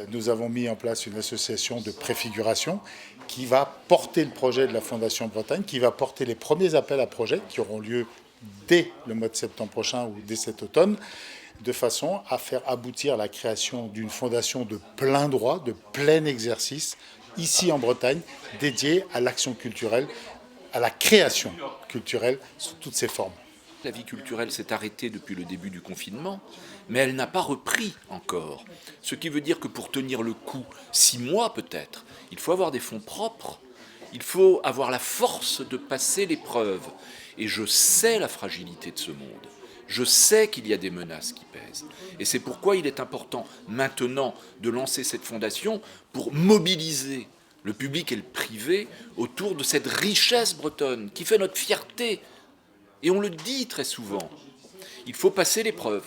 Nous avons mis en place une association de préfiguration qui va porter le projet de la Fondation Bretagne, qui va porter les premiers appels à projets qui auront lieu dès le mois de septembre prochain ou dès cet automne, de façon à faire aboutir la création d'une fondation de plein droit, de plein exercice, ici en Bretagne, dédiée à l'action culturelle, à la création culturelle sous toutes ses formes. La vie culturelle s'est arrêtée depuis le début du confinement, mais elle n'a pas repris encore. Ce qui veut dire que pour tenir le coup, 6 mois peut-être, il faut avoir des fonds propres, il faut avoir la force de passer l'épreuve. Et je sais la fragilité de ce monde. Je sais qu'il y a des menaces qui pèsent. Et c'est pourquoi il est important maintenant de lancer cette fondation pour mobiliser le public et le privé autour de cette richesse bretonne qui fait notre fierté. Et on le dit très souvent, il faut passer l'épreuve.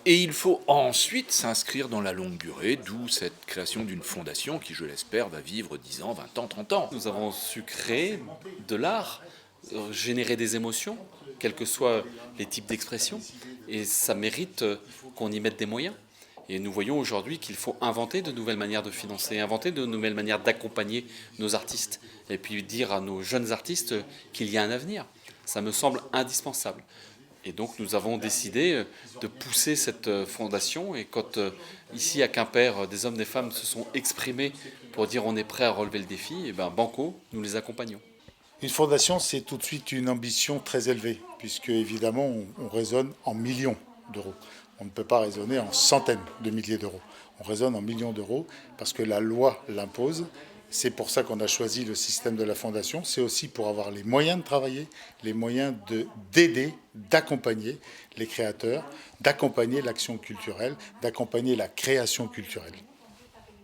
Et il faut ensuite s'inscrire dans la longue durée, d'où cette création d'une fondation qui, je l'espère, va vivre 10 ans, 20 ans, 30 ans. Nous avons su créer de l'art, générer des émotions, quels que soient les types d'expression, et ça mérite qu'on y mette des moyens. Et nous voyons aujourd'hui qu'il faut inventer de nouvelles manières de financer, inventer de nouvelles manières d'accompagner nos artistes, et puis dire à nos jeunes artistes qu'il y a un avenir. Ça me semble indispensable. Et donc nous avons décidé de pousser cette fondation, et quand ici à Quimper, des hommes, des femmes se sont exprimés pour dire on est prêt à relever le défi, et bien banco, nous les accompagnons. Une fondation, c'est tout de suite une ambition très élevée, puisque évidemment on raisonne en millions d'euros. On ne peut pas raisonner en centaines de milliers d'euros. On raisonne en millions d'euros parce que la loi l'impose. C'est pour ça qu'on a choisi le système de la fondation. C'est aussi pour avoir les moyens de travailler, les moyens d'aider, d'accompagner les créateurs, d'accompagner l'action culturelle, d'accompagner la création culturelle.